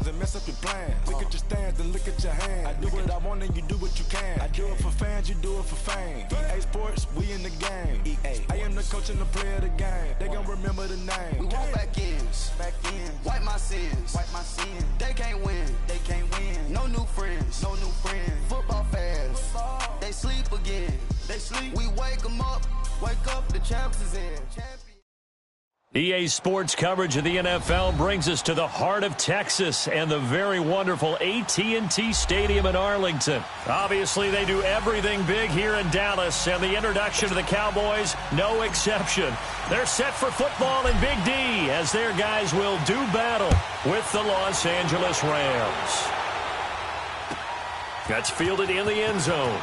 fans and mess up your plans. Look at your stands and look at your hands. I do what I want and you do what you can. I do it for fans, you do it for fame. EA Sports, we in the game. I am the coach and the player of the game. They gon' remember the name. We want back ends. Wipe my sins. They can't win. No new friends. Football fans. They sleep again. We wake them up. Wake up, the champs is in. EA Sports coverage of the NFL brings us to the heart of Texas and the very wonderful AT&T Stadium in Arlington. Obviously, they do everything big here in Dallas, and the introduction to the Cowboys, no exception. They're set for football in Big D as their guys will do battle with the Los Angeles Rams. That's fielded in the end zone.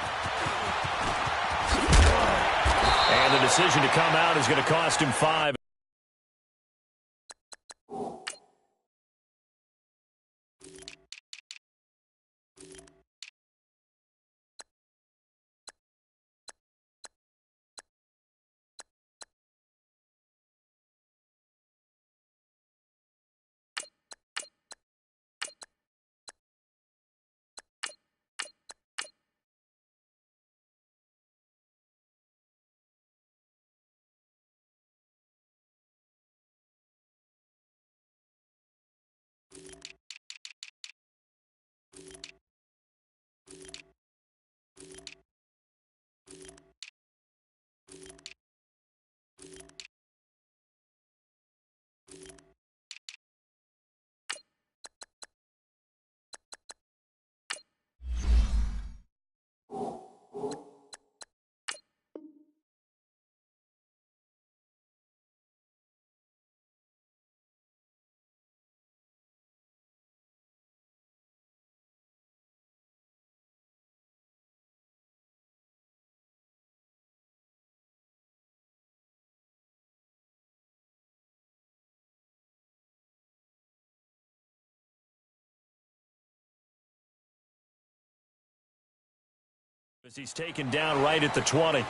And the decision to come out is going to cost him 5. As he's taken down right at the 20.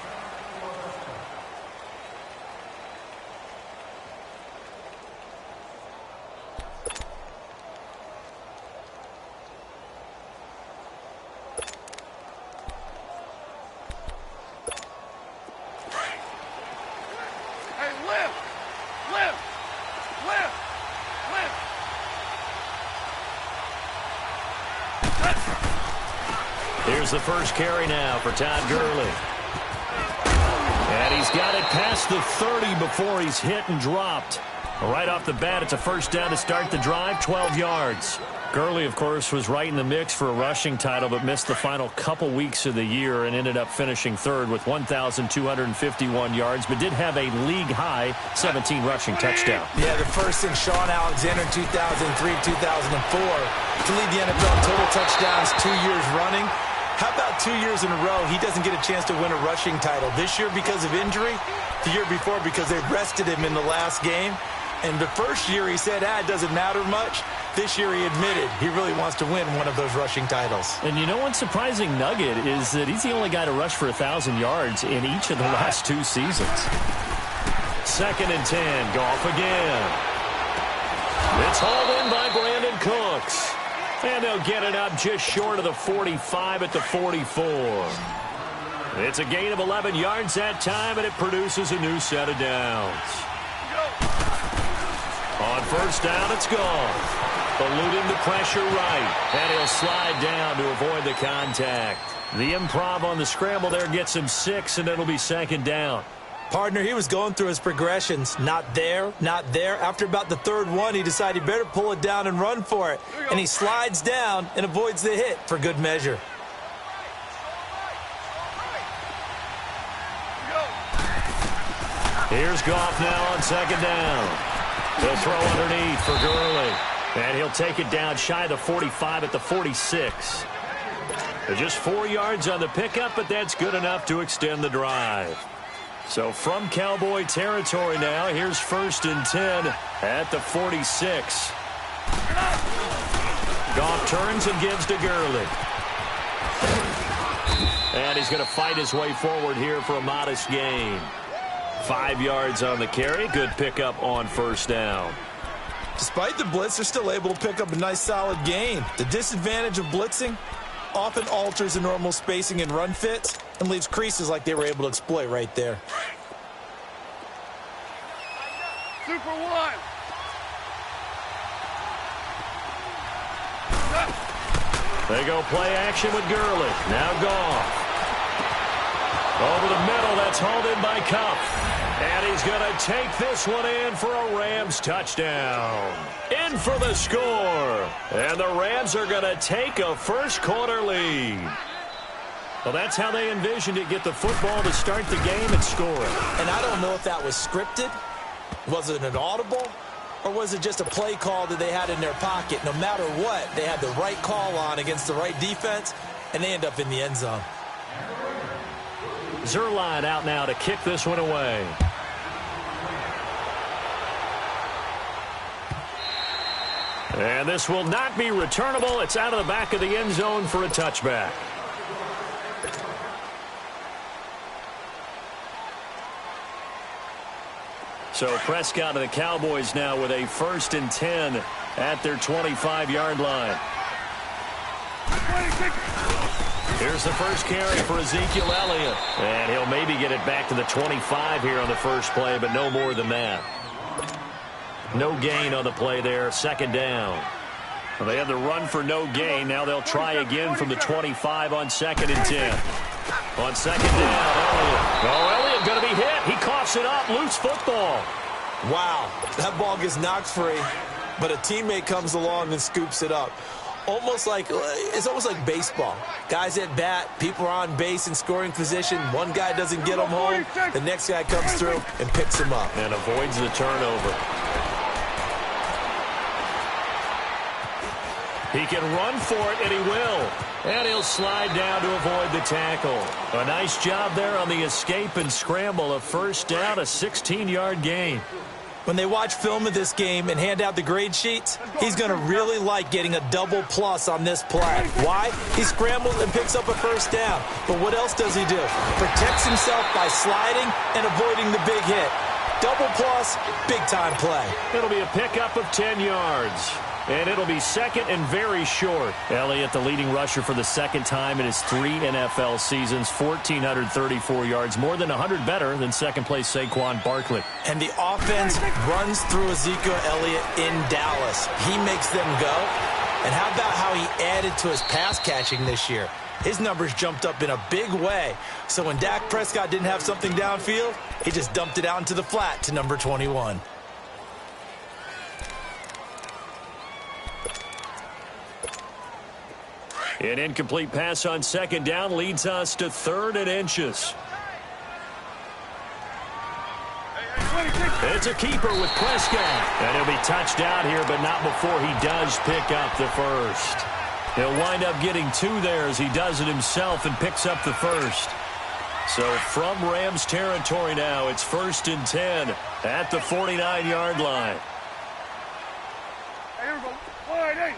Here's the first carry now for Todd Gurley. And he's got it past the 30 before he's hit and dropped. Right off the bat, it's a first down to start the drive, 12 yards. Gurley, of course, was right in the mix for a rushing title, but missed the final couple weeks of the year and ended up finishing third with 1,251 yards, but did have a league-high 17 rushing touchdown. Yeah, the first in Sean Alexander in 2003-2004 to lead the NFL in total touchdowns 2 years running. How about 2 years in a row he doesn't get a chance to win a rushing title? This year because of injury, the year before because they rested him in the last game. And the first year he said, it doesn't matter much. This year he admitted he really wants to win one of those rushing titles. And you know one surprising nugget is that he's the only guy to rush for 1,000 yards in each of the last 2 seasons. 2nd and 10, Goff again. It's hauled in by Brandon Cooks. And they'll get it up just short of the 45 at the 44. It's a gain of 11 yards that time, and it produces a new set of downs. On first down, it's Goff. Eluding the pressure right. And he'll slide down to avoid the contact. The improv on the scramble there gets him 6, and it'll be 2nd down. Partner, he was going through his progressions. Not there, not there. After about the 3rd one, he decided he better pull it down and run for it. And he slides down and avoids the hit for good measure. Here's Goff now on 2nd down. He'll throw underneath for Gurley. And he'll take it down shy of the 45 at the 46. They're just 4 yards on the pickup, but that's good enough to extend the drive. So from Cowboy territory now, here's 1st and 10 at the 46. Goff turns and gives to Gurley. And he's going to fight his way forward here for a modest gain. 5 yards on the carry. Good pickup on 1st down. Despite the blitz, they're still able to pick up a nice solid gain. The disadvantage of blitzing often alters the normal spacing and run fits and leaves creases like they were able to exploit right there. Super one. They go play action with Gurley. Now Goff. Over the middle, that's hauled in by Cup. And he's going to take this one in for a Rams touchdown. In for the score. And the Rams are going to take a first-quarter lead. Well, that's how they envisioned it, get the football to start the game and score it. And I don't know if that was scripted. Was it an audible? Or was it just a play call that they had in their pocket? No matter what, they had the right call on against the right defense, and they end up in the end zone. Zerline out now to kick this one away. And this will not be returnable. It's out of the back of the end zone for a touchback. So Prescott and the Cowboys now with a 1st and 10 at their 25-yard line. Here's the first carry for Ezekiel Elliott. And he'll maybe get it back to the 25 here on the first play, but no more than that. No gain on the play there, 2nd down. Well, they had the run for no gain. Now they'll try again from the 25 on 2nd and 10. On 2nd down, Elliott. Oh, Elliott going to be hit. He coughs it up. Loose football. Wow, that ball gets knocked free, but a teammate comes along and scoops it up. It's almost like baseball. Guys at bat, people are on base in scoring position. One guy doesn't get him home. The next guy comes through and picks him up. And avoids the turnover. He can run for it, and he will. And he'll slide down to avoid the tackle. A nice job there on the escape and scramble. A 1st down, a 16-yard gain. When they watch film of this game and hand out the grade sheets, he's going to really like getting a double plus on this play. Why? He scrambles and picks up a 1st down. But what else does he do? Protects himself by sliding and avoiding the big hit. Double plus, big-time play. It'll be a pickup of 10 yards. And it'll be 2nd and very short. Elliott, the leading rusher for the 2nd time in his 3 NFL seasons, 1,434 yards, more than 100 better than 2nd-place Saquon Barkley. And the offense runs through Ezekiel Elliott in Dallas. He makes them go. And how about how he added to his pass catching this year? His numbers jumped up in a big way. So when Dak Prescott didn't have something downfield, he just dumped it out into the flat to number 21. An incomplete pass on 2nd down leads us to 3rd and inches. It's a keeper with Prescott. And he'll be touched out here, but not before he does pick up the 1st. He'll wind up getting 2 there as he does it himself and picks up the 1st. So from Rams territory now, it's 1st and 10 at the 49-yard line. Hey, here we go. All right, hey.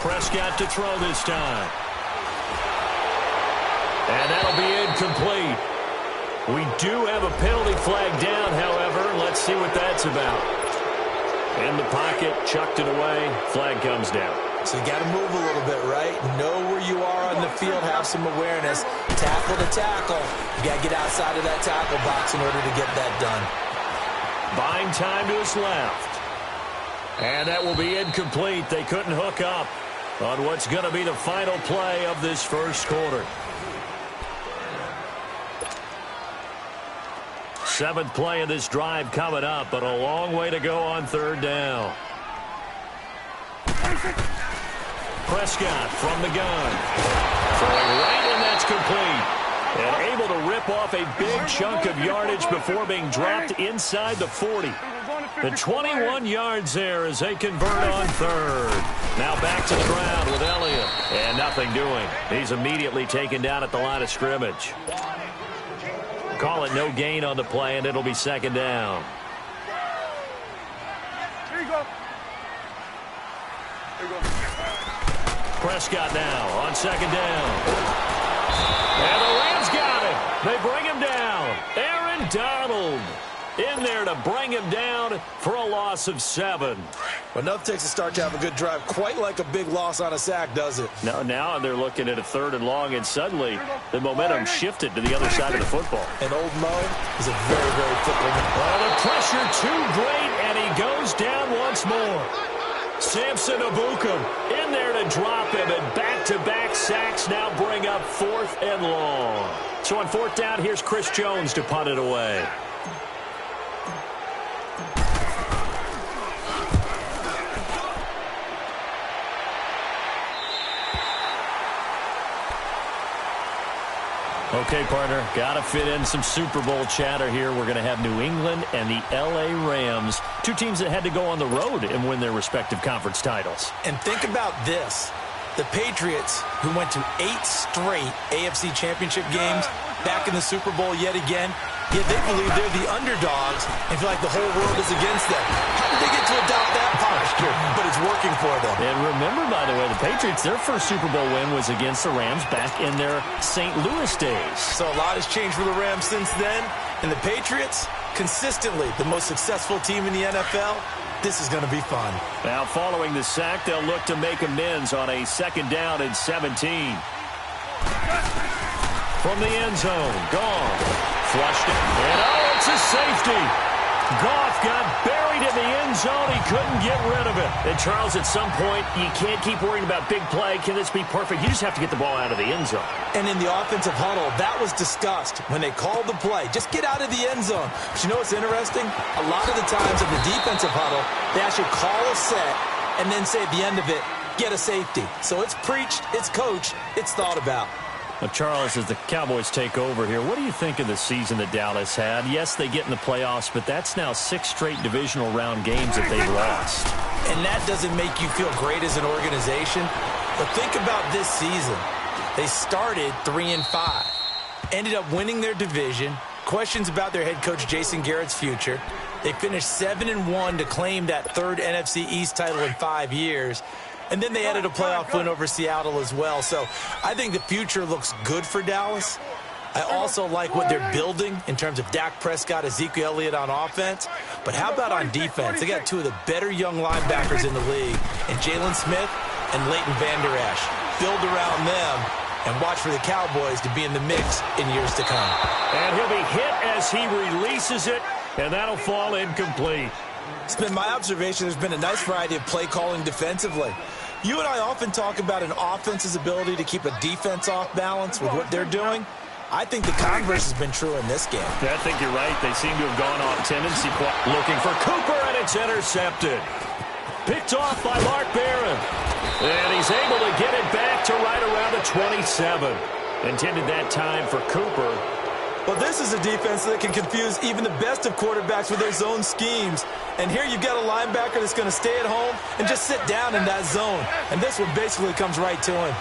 Prescott to throw this time. And that'll be incomplete. We do have a penalty flag down, however. Let's see what that's about. In the pocket, chucked it away. Flag comes down. So you got to move a little bit, right? Know where you are on the field, have some awareness. Tackle to tackle. You got to get outside of that tackle box in order to get that done. Buying time to his left. And that will be incomplete. They couldn't hook up on what's going to be the final play of this 1st quarter. 7th play of this drive coming up, but a long way to go on 3rd down. Prescott from the gun. Throwing right, and that's complete. And able to rip off a big chunk of yardage before being dropped inside the 40. The 21 yards there as they convert on 3rd. Now back to the ground with Elliott. And nothing doing. He's immediately taken down at the line of scrimmage. Call it no gain on the play, and it'll be 2nd down. Here you go. Here you go. Prescott now on 2nd down. And the Rams got it. They bring him down. Donald in there to bring him down for a loss of 7. Well, enough takes a start to have a good drive. Quite like a big loss on a sack, does it? Now they're looking at a 3rd and long, and suddenly the momentum shifted to the other side of the football. And old Mo is a very, very football man. Well, the pressure too great, and he goes down once more. Samson Abukum in there to drop him, and back-to-back sacks now bring up 4th and long. So on 4th down, here's Chris Jones to punt it away. Okay, partner, got to fit in some Super Bowl chatter here. We're going to have New England and the L.A. Rams, 2 teams that had to go on the road and win their respective conference titles. And think about this. The Patriots, who went to 8 straight AFC championship games, back in the Super Bowl yet again, yet they believe they're the underdogs and feel like the whole world is against them. How did they get to adopt that posture? But it's working for them. And remember, by the way, the Patriots, their first Super Bowl win was against the Rams back in their St. Louis days. So a lot has changed for the Rams since then. And the Patriots, consistently the most successful team in the NFL. This is going to be fun. Now, following the sack, they'll look to make amends on a 2nd down and 17. From the end zone, gone. Flushed it. And oh, it's a safety. Goff got buried in the end zone. He couldn't get rid of it. And, Charles, at some point, you can't keep worrying about big play. Can this be perfect? You just have to get the ball out of the end zone. And in the offensive huddle, that was discussed when they called the play. Just get out of the end zone. But you know what's interesting? A lot of the times in the defensive huddle, they actually call a set and then say at the end of it, get a safety. So it's preached, it's coached, it's thought about. Now, Charles, as the Cowboys take over here, what do you think of the season that Dallas had? Yes, they get in the playoffs, but that's now 6 straight divisional round games that they've lost. And that doesn't make you feel great as an organization. But think about this season. They started 3-5, ended up winning their division. Questions about their head coach Jason Garrett's future. They finished 7-1 to claim that 3rd NFC East title in 5 years. And then they added a playoff win over Seattle as well. So I think the future looks good for Dallas. I also like what they're building in terms of Dak Prescott, Ezekiel Elliott on offense. But how about on defense? They got 2 of the better young linebackers in the league, and Jalen Smith and Leighton Vander Esch. Build around them and watch for the Cowboys to be in the mix in years to come. And he'll be hit as he releases it, and that'll fall incomplete. It's been my observation there's been a nice variety of play calling defensively. You and I often talk about an offense's ability to keep a defense off balance with what they're doing. I think the converse has been true in this game. I think you're right. They seem to have gone off tendency. Looking for Cooper, and it's intercepted. Picked off by Mark Barron. And he's able to get it back to right around the 27. Intended that time for Cooper. Well, this is a defense that can confuse even the best of quarterbacks with their zone schemes. And here you've got a linebacker that's going to stay at home and just sit down in that zone. And this one basically comes right to him.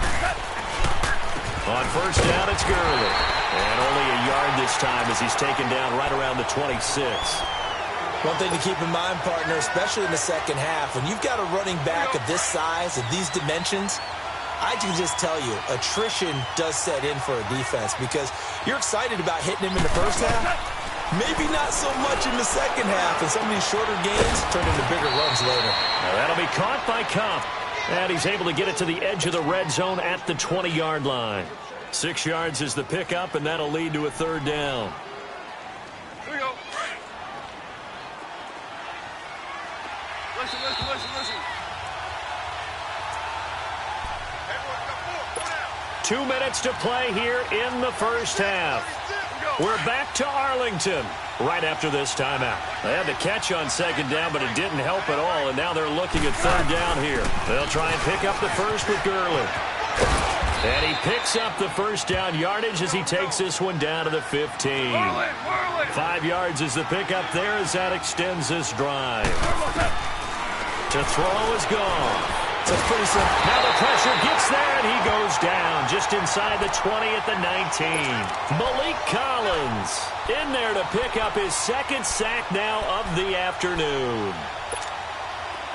On 1st down, it's Gurley. And only a yard this time as he's taken down right around the 26. One thing to keep in mind, partner, especially in the second half, when you've got a running back of this size, of these dimensions, I can just tell you, attrition does set in for a defense because you're excited about hitting him in the first half. Maybe not so much in the second half, and some of these shorter gains turn into bigger runs later. Now that'll be caught by Kupp. And he's able to get it to the edge of the red zone at the 20-yard line. 6 yards is the pickup, and that'll lead to a 3rd down. Here we go. Listen. Everyone, got 4 down. 2 minutes to play here in the first half. We're back to Arlington right after this timeout. They had the catch on 2nd down, but it didn't help at all, and now they're looking at 3rd down here. They'll try and pick up the first with Gurley. And he picks up the 1st down yardage as he takes this one down to the 15. 5 yards is the pickup there as that extends this drive. To throw is gone. So it's pretty simple. Now the pressure gets there, and he goes down just inside the 20 at the 19. Malik Collins in there to pick up his 2nd sack now of the afternoon.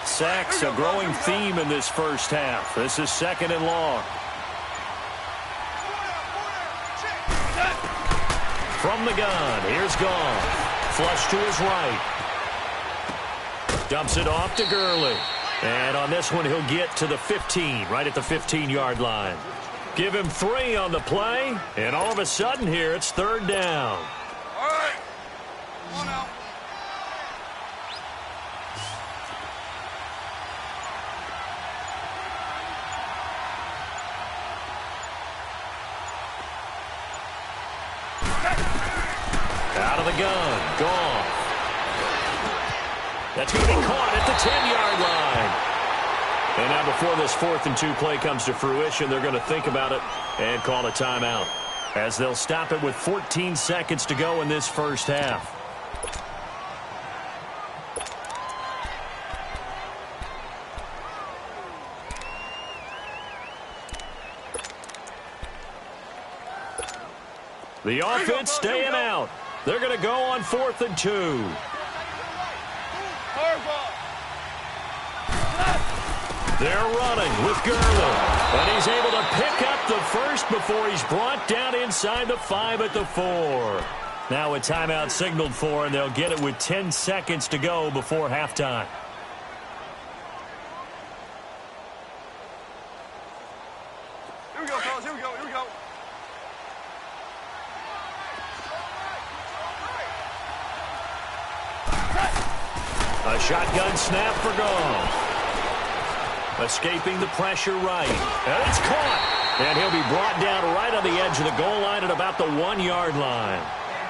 Sacks a growing theme in this first half. This is 2nd and long. From the gun, here's Goff. Flush to his right. Dumps it off to Gurley. And on this one, he'll get to the 15, right at the 15-yard line. Give him 3 on the play, and all of a sudden here, it's 3rd down. All right. Come on out. Out of the gun, Goff. That's going to be caught at the 10-yard line. And now before this 4th and 2 play comes to fruition, they're going to think about it and call a timeout, as they'll stop it with 14 seconds to go in this first half. The offense staying out. They're going to go on 4th and 2. They're running with Gurley. And he's able to pick up the first before he's brought down inside the 5 at the 4. Now a timeout signaled for, and they'll get it with 10 seconds to go before halftime. Here we go, fellas. Here we go. Here we go. A shotgun snap for Goff. Escaping the pressure right. And it's caught. And he'll be brought down right on the edge of the goal line at about the 1-yard line.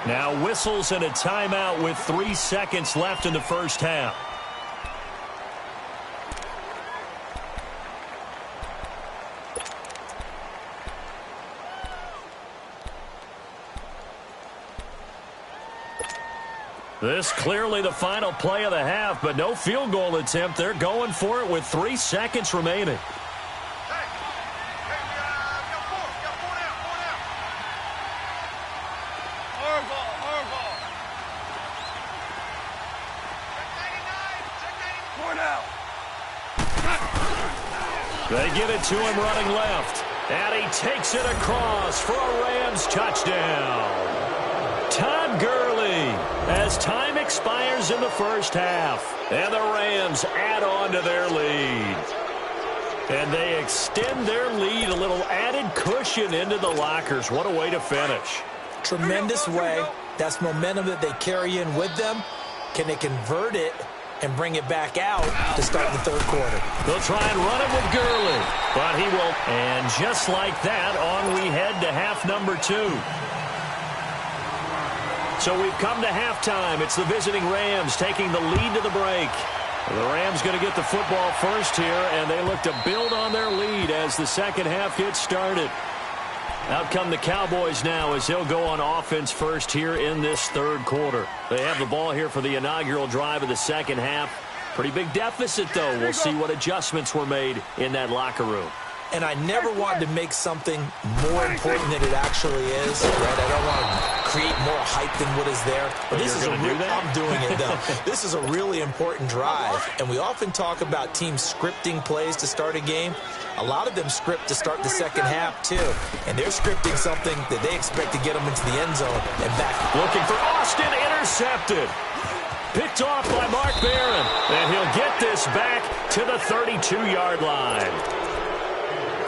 Now whistles and a timeout with 3 seconds left in the first half. This clearly the final play of the half, but no field goal attempt. They're going for it with 3 seconds remaining. Hey, we got 4. We got 4 now. 4 now. Hard ball. Check 99. 4 now. They give it to him running left. And he takes it across for a Rams touchdown. Todd Gurley, as time expires in the first half. And the Rams add on to their lead. And they extend their lead, a little added cushion into the lockers. What a way to finish. Tremendous way. That's momentum that they carry in with them. Can they convert it and bring it back out to start the 3rd quarter? They'll try and run it with Gurley, but he won't. And just like that, on we head to half number 2. So we've come to halftime. It's the visiting Rams taking the lead to the break. The Rams going to get the football first here, and they look to build on their lead as the second half gets started. Out come the Cowboys now as they'll go on offense first here in this 3rd quarter. They have the ball here for the inaugural drive of the second half. Pretty big deficit, though. We'll see what adjustments were made in that locker room. And I never wanted to make something more important than it actually is, right? I don't want to create more hype than what is there. But this is I'm doing it, though. This is a really important drive. And we often talk about teams scripting plays to start a game. A lot of them script to start the second half, too. And they're scripting something that they expect to get them into the end zone and back. Looking for Austin, intercepted. Picked off by Mark Barron. And he'll get this back to the 32-yard line.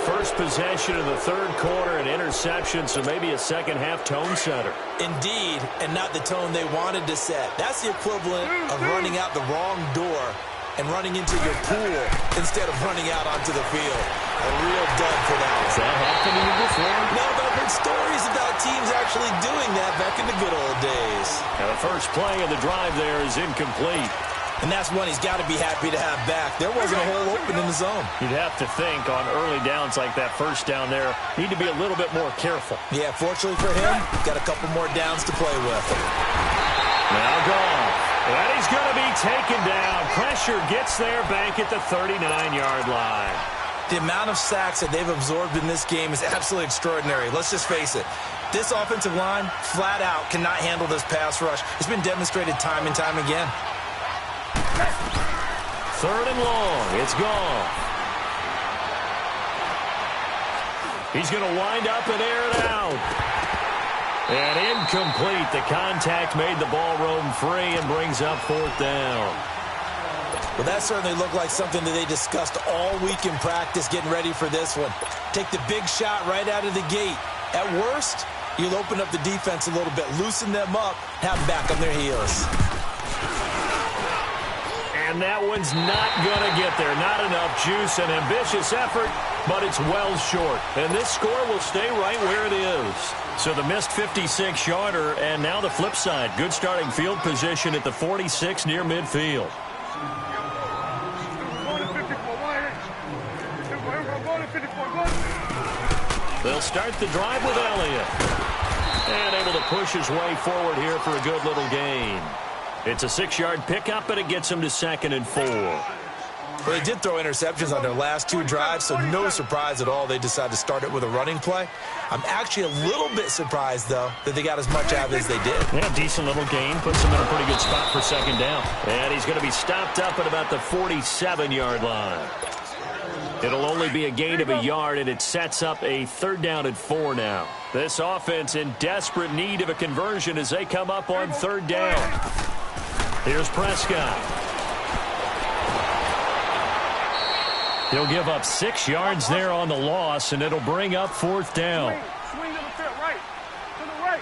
First possession of the 3rd quarter, an interception, so maybe a second-half tone setter. Indeed, and not the tone they wanted to set. That's the equivalent of running out the wrong door and running into your pool instead of running out onto the field. A real dud for that. Has that happened to you before? No, but I've heard stories about teams actually doing that back in the good old days. Now the first play of the drive there is incomplete. And that's one he's got to be happy to have back. There wasn't a hole open in the zone. You'd have to think on early downs like that first down there, need to be a little bit more careful. Yeah, fortunately for him, got a couple more downs to play with. Now gone. And he's going to be taken down. Pressure gets there back at the 39-yard line. The amount of sacks that they've absorbed in this game is absolutely extraordinary. Let's just face it. This offensive line, flat out, cannot handle this pass rush. It's been demonstrated time and time again. 3rd and long. It's gone. He's going to wind up and air it out. And incomplete. The contact made the ball roam free and brings up 4th down. Well, that certainly looked like something that they discussed all week in practice getting ready for this one. Take the big shot right out of the gate. At worst, you'll open up the defense a little bit, loosen them up, have them back on their heels. And that one's not going to get there. Not enough juice, an ambitious effort, but it's well short. And this score will stay right where it is. So the missed 56-yarder, and now the flip side. Good starting field position at the 46 near midfield. They'll start the drive with Elliott. And able to push his way forward here for a good little gain. It's a 6-yard pickup, and it gets him to 2nd and 4. Well, they did throw interceptions on their last 2 drives, so no surprise at all they decided to start it with a running play. I'm actually a little bit surprised, though, that they got as much out of it as they did. Yeah, decent little gain. Puts him in a pretty good spot for 2nd down. And he's going to be stopped up at about the 47-yard line. It'll only be a gain of a yard, and it sets up a 3rd down and 4 now. This offense in desperate need of a conversion as they come up on 3rd down. Here's Prescott. He'll give up 6 yards there on the loss, and it'll bring up 4th down. Swing to the field, right. To the right.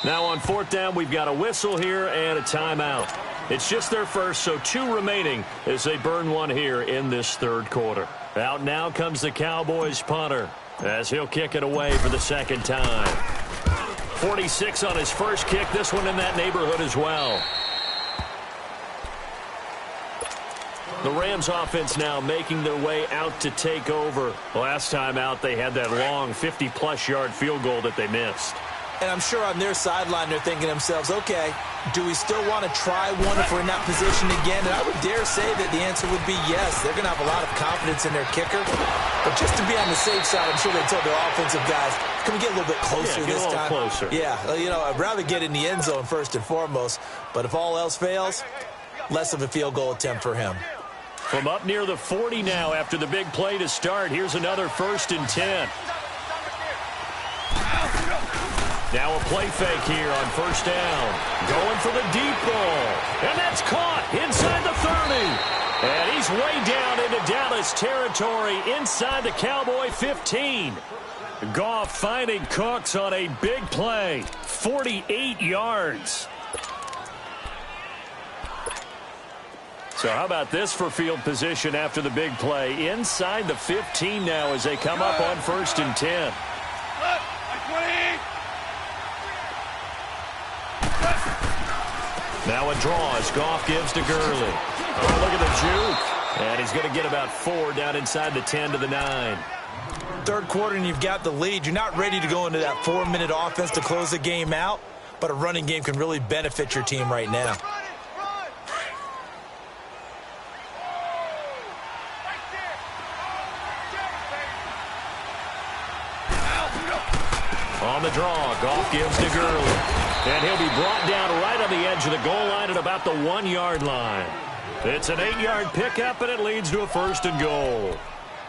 Now on 4th down, we've got a whistle here and a timeout. It's just their first, so 2 remaining as they burn one here in this 3rd quarter. Out now comes the Cowboys punter as he'll kick it away for the 2nd time. 46 on his first kick, this one in that neighborhood as well. The Rams offense now making their way out to take over. Last time out, they had that long 50-plus yard field goal that they missed. And I'm sure on their sideline they're thinking to themselves, okay, do we still want to try one if we're in that position again? And I would dare say that the answer would be yes. They're going to have a lot of confidence in their kicker. But just to be on the safe side, I'm sure they told their offensive guys, can we get a little bit closer this time? Closer. Yeah, you know, I'd rather get in the end zone first and foremost. But if all else fails, less of a field goal attempt for him. From up near the 40 now after the big play to start, here's another 1st and 10. Now a play fake here on 1st down. Going for the deep ball. And that's caught inside the 30. And he's way down into Dallas territory inside the Cowboy 15. Goff finding Cooks on a big play. 48 yards. So how about this for field position after the big play? Inside the 15 now as they come up on 1st and 10. Now a draw as Goff gives to Gurley. Oh, look at the juke. And he's going to get about 4 down inside the 10 to the 9. 3rd quarter and you've got the lead. You're not ready to go into that 4-minute offense to close the game out, but a running game can really benefit your team right now. On the draw, Goff gives to Gurley. And he'll be brought down right on the edge of the goal line at about the 1-yard line. It's an 8-yard pickup, and it leads to a 1st and goal.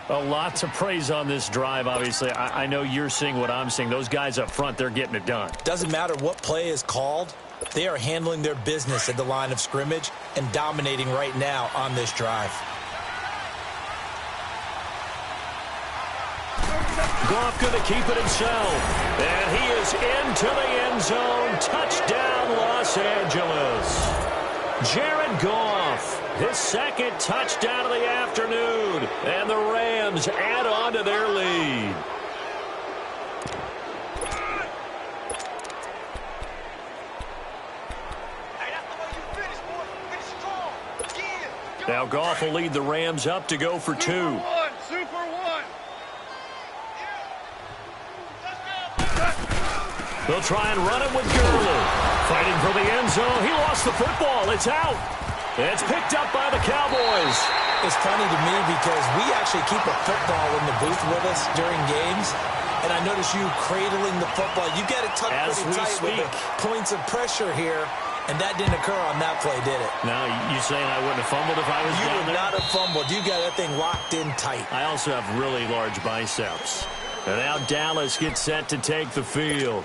A lot to praise on this drive, obviously. I know you're seeing what I'm seeing. Those guys up front, they're getting it done. Doesn't matter what play is called. They are handling their business at the line of scrimmage and dominating right now on this drive. Goff going to keep it himself. And he is into the end zone. Touchdown, Los Angeles. Jared Goff, his 2nd touchdown of the afternoon. And the Rams add on to their lead. Now Goff will lead the Rams up to go for 2. They'll try and run it with Gurley. Fighting for the end zone. He lost the football. It's out. It's picked up by the Cowboys. It's funny to me because we actually keep a football in the booth with us during games. And I notice you cradling the football. You get it tucked pretty tight with the points of pressure here. And that didn't occur on that play, did it? Now, you saying I wouldn't have fumbled if I was down there? You would not have fumbled. You got that thing locked in tight. I also have really large biceps. And now Dallas gets set to take the field.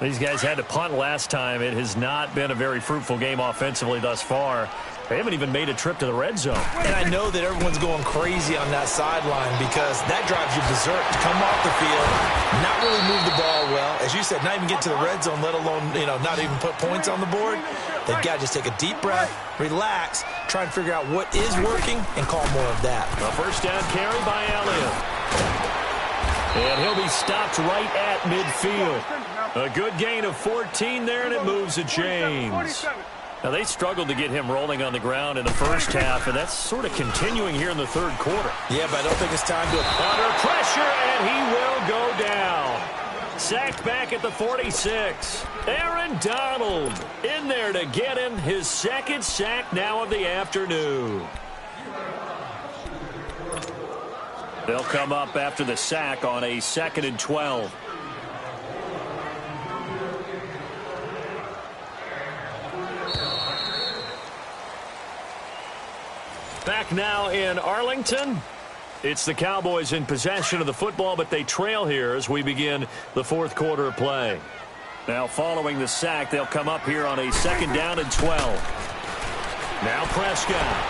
These guys had to punt last time. It has not been a very fruitful game offensively thus far. They haven't even made a trip to the red zone. And I know that everyone's going crazy on that sideline because that drives you berserk to come off the field, not really move the ball well. As you said, not even get to the red zone, let alone, not even put points on the board. They've got to just take a deep breath, relax, try and figure out what is working, and call more of that. A first down carry by Elliott. And he'll be stopped right at midfield. A good gain of 14 there, and it moves the chains. Now, they struggled to get him rolling on the ground in the first half, and that's sort of continuing here in the third quarter. Yeah, but I don't think it's time to... Under pressure, and he will go down. Sacked back at the 46. Aaron Donald in there to get him his second sack now of the afternoon. They'll come up after the sack on a 2nd and 12. Back now in Arlington. It's the Cowboys in possession of the football, but they trail here as we begin the fourth quarter of play. Now following the sack, they'll come up here on a 2nd down and 12. Now Prescott.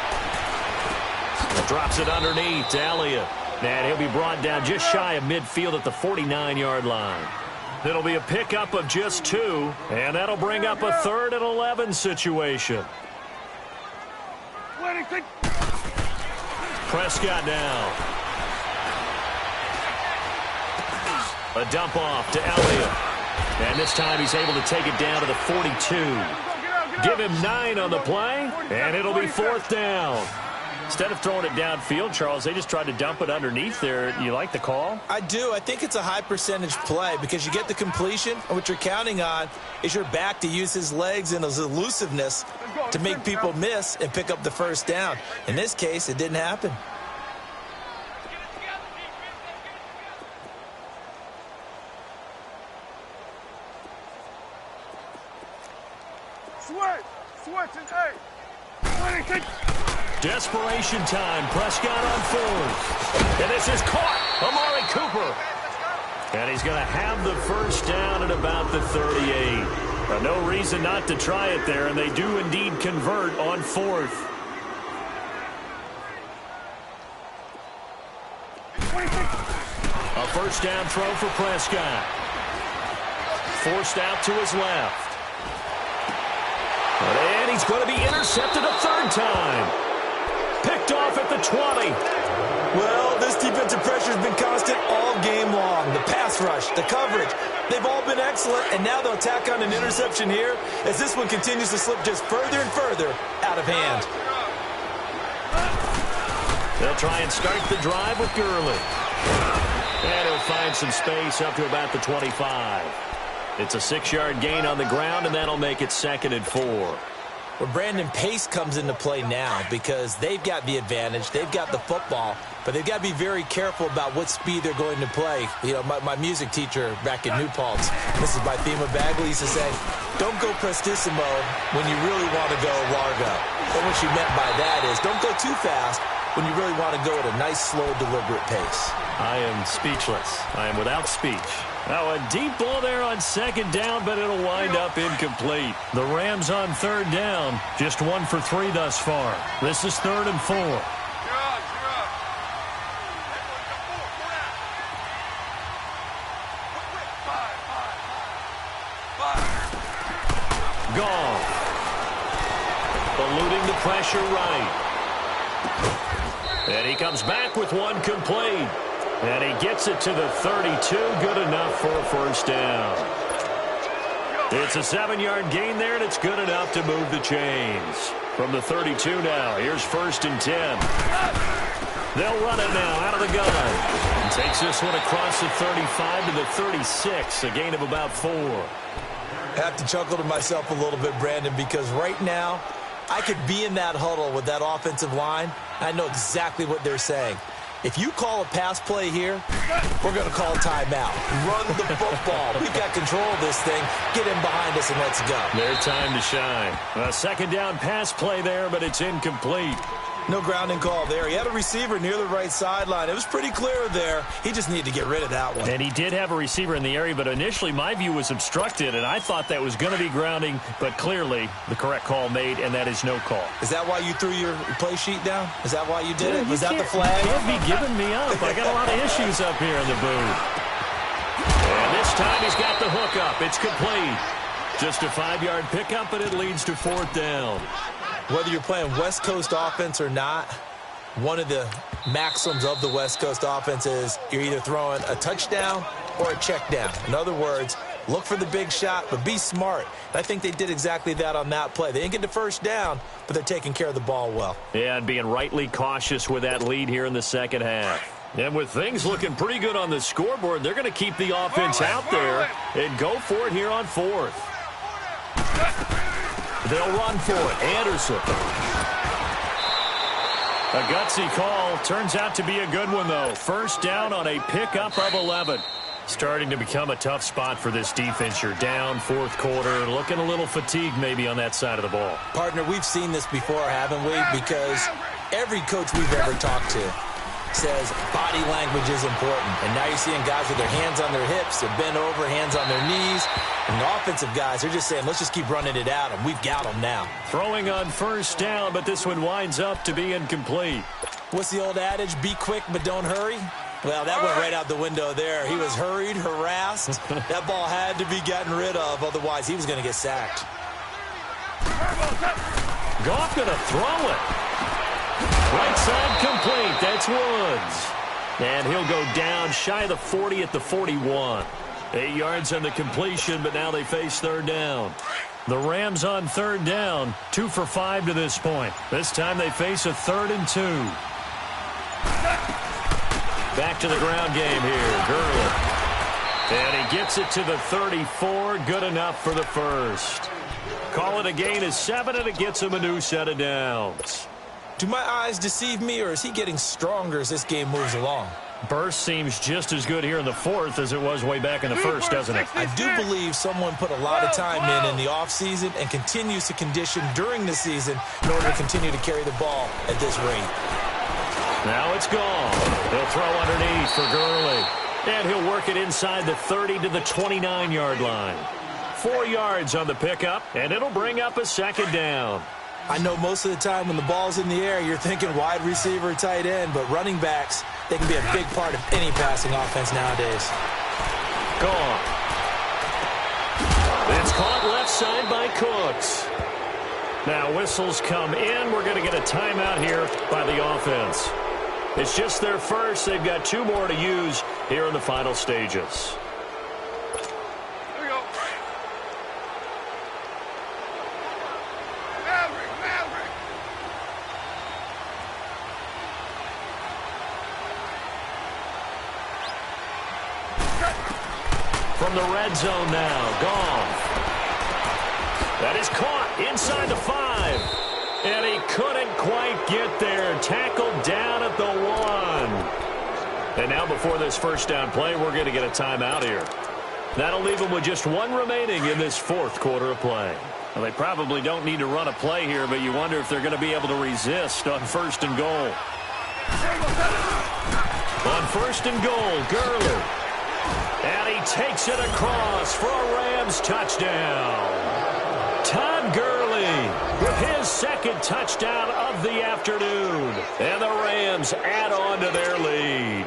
Drops it underneath to Elliott. And he'll be brought down just shy of midfield at the 49-yard line. It'll be a pickup of just 2, and that'll bring up a 3rd and 11 situation. Prescott now. A dump off to Elliott. And this time he's able to take it down to the 42. Give him 9 on the play, and it'll be 4th down. Instead of throwing it downfield, Charles, they just tried to dump it underneath there. You like the call? I do. I think it's a high percentage play because you get the completion, and what you're counting on is your back to use his legs and his elusiveness to make people miss and pick up the first down. In this case, it didn't happen. Desperation time. Prescott on 4th. And this is caught. Amari Cooper. And he's going to have the first down at about the 38. No reason not to try it there, and they do indeed convert on 4th. A first down throw for Prescott. Forced out to his left. And he's going to be intercepted a 3rd time. Picked off at the 20. Well, this defensive pressure has been constant all game long. The pass rush, the coverage, they've all been excellent, and now they'll tack on an interception here as this one continues to slip just further and further out of hand. They'll try and start the drive with Gurley. And he'll find some space up to about the 25. It's a 6-yard gain on the ground, and that'll make it 2nd and 4. Well, Brandon, pace comes into play now because they've got the advantage. They've got the football, but they've got to be very careful about what speed they're going to play. My music teacher back in New Paltz, Mrs. Bythema Bagley, used to say, don't go prestissimo when you really want to go largo. And what she meant by that is don't go too fast when you really want to go at a nice, slow, deliberate pace. I am speechless. I am without speech. Now a deep ball there on 2nd down, but it'll wind up incomplete. The Rams on 3rd down, just 1 for 3 thus far. This is 3rd and 4. Goff. Eluding the pressure right. And he comes back with one complete. And he gets it to the 32. Good enough for a first down. It's a 7-yard gain there, and it's good enough to move the chains. From the 32 now, here's 1st and 10. They'll run it now out of the gun. And takes this one across the 35 to the 36, a gain of about 4. I have to chuckle to myself a little bit, Brandon, because right now I could be in that huddle with that offensive line. I know exactly what they're saying. If you call a pass play here, we're going to call a timeout. Run the football. We've got control control of this thing. Get him behind us and let's go. Their time to shine. A second down pass play there, but it's incomplete. No grounding call there. He had a receiver near the right sideline. It was pretty clear there. He just needed to get rid of that one. And he did have a receiver in the area, but initially my view was obstructed, and I thought that was going to be grounding, but clearly the correct call made, and that is no call. Is that why you threw your play sheet down? Is that why you did it? Was that the flag? You can't be giving me up. I got a lot of issues up here in the booth. And this time he's got the hook up. It's complete. Just a 5-yard pickup, and it leads to 4th down. Whether you're playing West Coast offense or not, one of the maxims of the West Coast offense is you're either throwing a touchdown or a check down. In other words, look for the big shot, but be smart. And I think they did exactly that on that play. They didn't get the first down, but they're taking care of the ball well. Yeah, and being rightly cautious with that lead here in the second half. And with things looking pretty good on the scoreboard, they're going to keep the offense out there and go for it here on 4th. They'll run for it. Anderson. A gutsy call. Turns out to be a good one, though. First down on a pickup of 11. Starting to become a tough spot for this defense. You're down 4th quarter. Looking a little fatigued maybe on that side of the ball. Partner, we've seen this before, haven't we? Because every coach we've ever talked to says body language is important. And now you're seeing guys with their hands on their hips, they're bent over, hands on their knees. And the offensive guys, they're just saying, let's just keep running it out, and we've got them now. Throwing on first down, but this one winds up to be incomplete. What's the old adage? Be quick, but don't hurry? Well, that went right out the window there. He was hurried, harassed. That ball had to be gotten rid of, otherwise he was going to get sacked. Goff going to throw it. Right side complete. That's Woods. And he'll go down shy of the 40 at the 41. 8 yards on the completion, but now they face 3rd down. The Rams on 3rd down, 2 for 5 to this point. This time they face a 3rd and 2. Back to the ground game here. Gurley. And he gets it to the 34. Good enough for the first. Call it a gain of 7, and it gets him a new set of downs. Do my eyes deceive me, or is he getting stronger as this game moves along? Burst seems just as good here in the 4th as it was way back in the 1st, doesn't it? I do believe someone put a lot of time in the offseason and continues to condition during the season in order to continue to carry the ball at this rate. Now it's gone. He'll throw underneath for Gurley. And he'll work it inside the 30 to the 29-yard line. 4 yards on the pickup, and it'll bring up a 2nd down. I know most of the time when the ball's in the air, you're thinking wide receiver, tight end, but running backs, they can be a big part of any passing offense nowadays. Gone. It's caught left side by Cooks. Now whistles come in. We're going to get a timeout here by the offense. It's just their first. They've got 2 more to use here in the final stages. Here we go. Maverick. From the red zone now, Goff. That is caught inside the 5. And he couldn't quite get there. Tackled down at the 1. And now before this first down play, we're going to get a timeout here. That'll leave them with just 1 remaining in this 4th quarter of play. Well, they probably don't need to run a play here, but you wonder if they're going to be able to resist on 1st and goal. On 1st and goal, Gurley. And he takes it across for a Rams touchdown. Todd Gurley with his 2nd touchdown of the afternoon. And the Rams add on to their lead.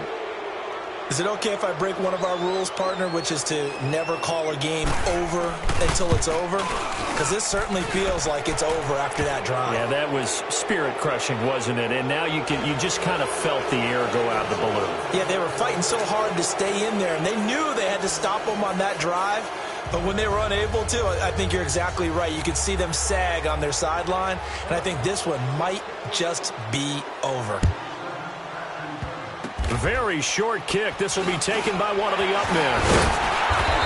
Is it okay if I break one of our rules, partner, which is to never call a game over until it's over? Because this certainly feels like it's over after that drive. Yeah, that was spirit-crushing, wasn't it? And now you just kind of felt the air go out of the balloon. Yeah, they were fighting so hard to stay in there, and they knew they had to stop them on that drive. But when they were unable to, I think you're exactly right. You could see them sag on their sideline, and I think this one might just be over. Very short kick. This will be taken by one of the up men.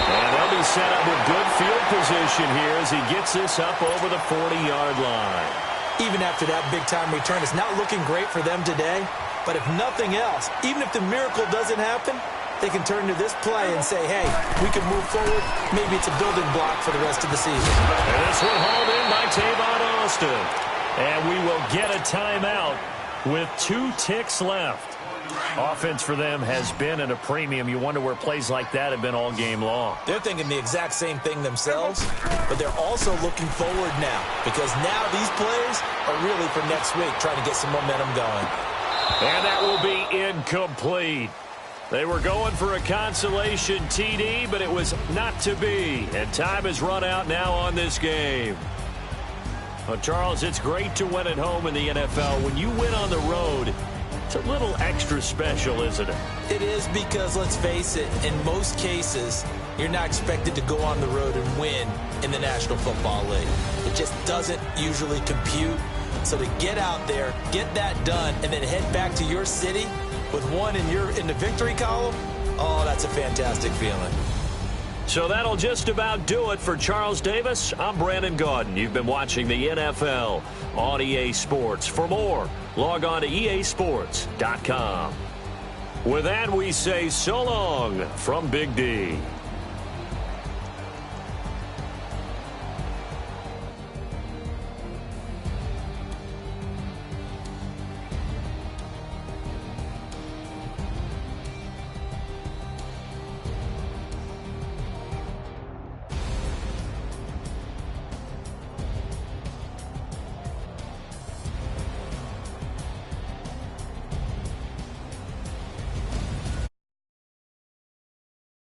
And they'll be set up with good field position here as he gets this up over the 40-yard line. Even after that big-time return, it's not looking great for them today. But if nothing else, even if the miracle doesn't happen, they can turn to this play and say, hey, we can move forward. Maybe it's a building block for the rest of the season. And this one hauled in by Tavon Austin. And we will get a timeout with 2 ticks left. Offense for them has been at a premium. You wonder where plays like that have been all game long. They're thinking the exact same thing themselves, but they're also looking forward now because now these plays are really for next week, trying to get some momentum going. And that will be incomplete. They were going for a consolation TD, but it was not to be. And time has run out now on this game. Well, Charles, it's great to win at home in the NFL. When you win on the road, it's a little extra special, isn't it? It is because, let's face it, in most cases, you're not expected to go on the road and win in the National Football League. It just doesn't usually compute. So to get out there, get that done, and then head back to your city with one in the victory column, oh, that's a fantastic feeling. So that'll just about do it for Charles Davis. I'm Brandon Gaudin. You've been watching the NFL on EA Sports. For more, log on to easports.com. With that, we say so long from Big D.